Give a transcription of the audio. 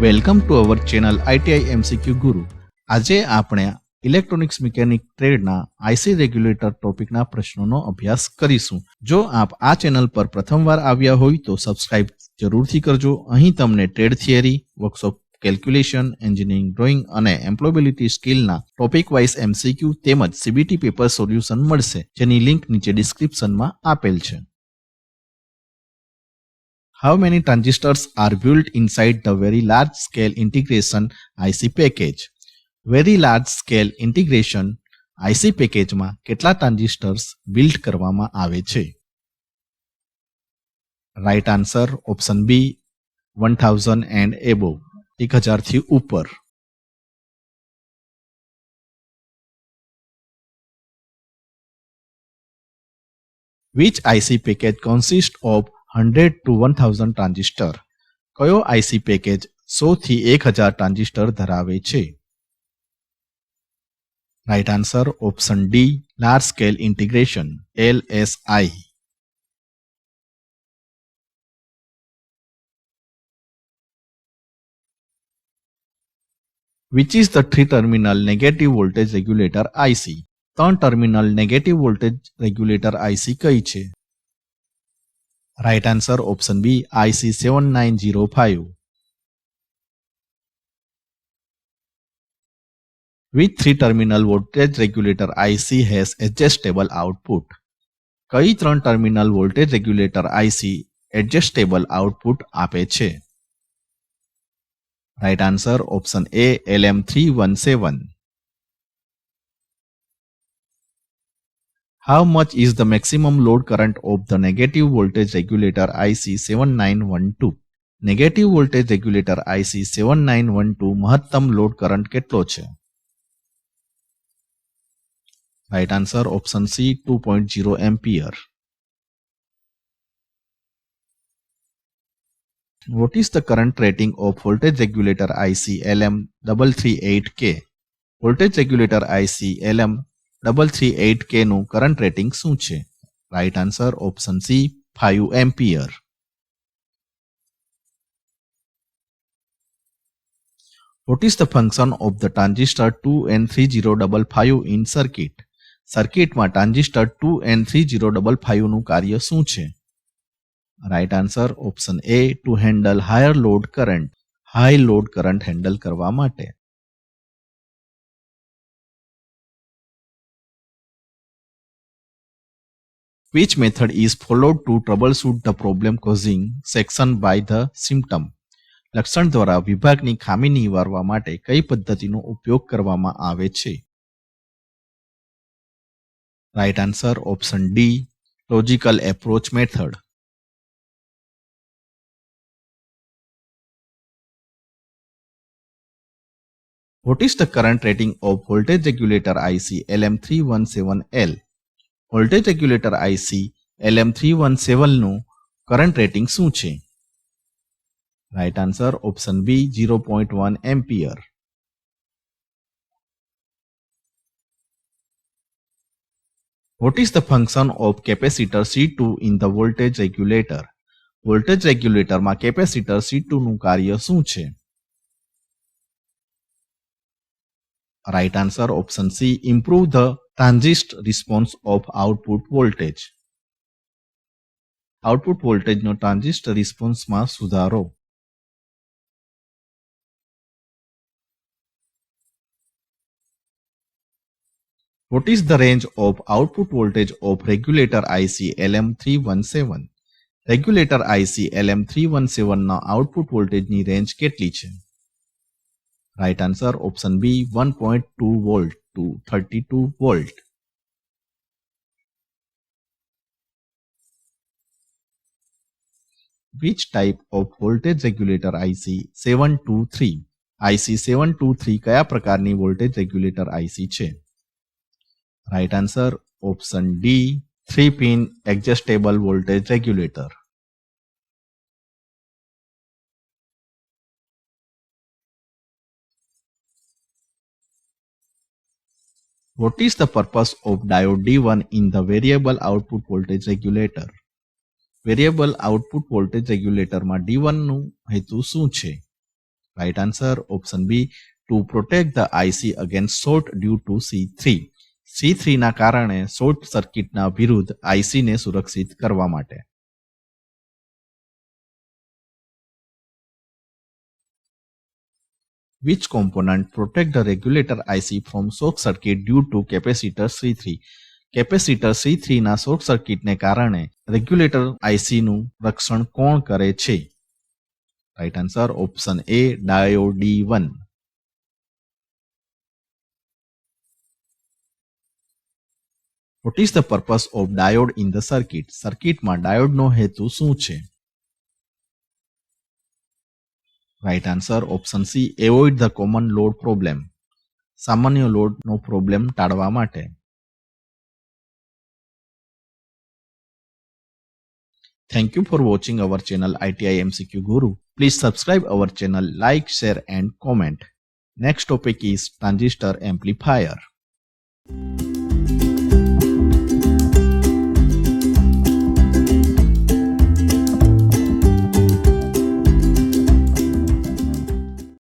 Welcome to our channel ITI MCQ ગુરુ। આજે આપણે ઇલેક્ટ્રોનિક્સ મિકેનિક ટ્રેડના IC રેગ્યુલેટર ટોપિકના પ્રશ્નોનો અભ્યાસ કરીશું। જો આપ આ ચેનલ પર પ્રથમવાર આવ્યા હોય તો સબસ્ક્રાઇબ જરૂરથી કરજો। અહીં તમને trade theory, workshop calculation, engineering drawing અને એમ્પ્લોયેબિલિટી સ્કિલના ટોપિક વાઇઝ MCQ તેમજ CBT પેપર સોલ્યુશન મળશે, જેની લિંક નીચે ડિસ્ક્રિપ્શનમાં આપેલ છે। How many transistors are built inside the very large scale integration IC package? Very large scale integration IC package માં કેટલા ટ્રાન્ઝિસ્ટર્સ બિલ્ડ કરવામાં આવે છે? Right answer option B 1000 and above, 1000 થી ઉપર। Which IC package consists of 100 to 1000 transistor? કયો IC package 100 થી 1000 transistor ધરાવે છે? Right answer option D large scale integration LSI। Which is the 3-terminal negative voltage regulator IC? 3 terminal negative voltage regulator IC કઈ છે? Right answer option B IC 7905। Which 3-terminal voltage regulator IC has adjustable output? કઈ 3 terminal voltage regulator IC adjustable output આપે છે? Right answer option A LM317। How much is the maximum load current of the negative voltage regulator IC 7912? Negative voltage regulator IC 7912 મહત્તમ load current કેટલો છે? Right answer option C 2.0 ampere. What is the current rating of voltage regulator IC LM338K? Voltage regulator IC LM338K નું current rating શું છે? Right answer option C 5 ampere. What is the function of the transistor 2N3055 in circuit? સર્કિટમાં transistor 2N3055 નું કાર્ય શું છે? Right answer option A two handle higher load current, high load current handle કરવા માટે। Which method is followed to troubleshoot the problem causing section by the symptom? લક્ષણ દ્વારા વિભાગની ખામી નિવારવા માટે કઈ પદ્ધતિનો ઉપયોગ કરવામાં આવે છે? Right answer option D logical approach method. What is the current rating of voltage regulator IC LM317L? Voltage regulator IC LM317 નું કરંટ રેટિંગ શું છે? Right answer option B 0.1 ampere. What is the function of capacitor C2 in the voltage regulator? Voltage રેગ્યુલેટરમાં capacitor C2 નું કાર્ય શું છે? Right answer option C improve the transient response of output voltage. Output વોલ્ટેજનો transistor રિસ્પોન્સમાં સુધારો। What is the range of output voltage of regulator IC LM317? રેગ્યુલેટર IC LM317 ના આઉટપુટ વોલ્ટેજની રેન્જ કેટલી છે? Right answer option B 1.2 volt to 32 volt. Which type of voltage regulator IC 723? IC 723 કયા પ્રકારની વોલ્ટેજ રેગ્યુલેટર IC છે? Right answer option D 3-pin adjustable voltage regulator। What is the purpose of diode D1 in the variable output voltage regulator? Variable output voltage રેગ્યુલેટરમાં D1 નું હેતુ શું છે? Right answer option B. To protect the IC against short due to C3. C3 ના કારણે short સર્કિટના વિરુદ્ધ IC ને સુરક્ષિત કરવા માટે. Which component protect the regulator IC from short circuit due to capacitor C3? Capacitor C3 ના short સર્કિટને કારણે રેગ્યુલેટર IC નું રક્ષણ કોણ કરે છે? Right answer option A. Diode D1. What is the purpose of diode in the circuit? સર્કિટમાં ડાયોડનો હેતુ શું છે? Right answer option C. Avoid the common load problem. સામાન્ય લોડનો પ્રોબ્લેમ ટાળવા માટે. Thank you for watching our channel ITI MCQ Guru. Please subscribe our channel, like, share and comment. Next topic is transistor amplifier.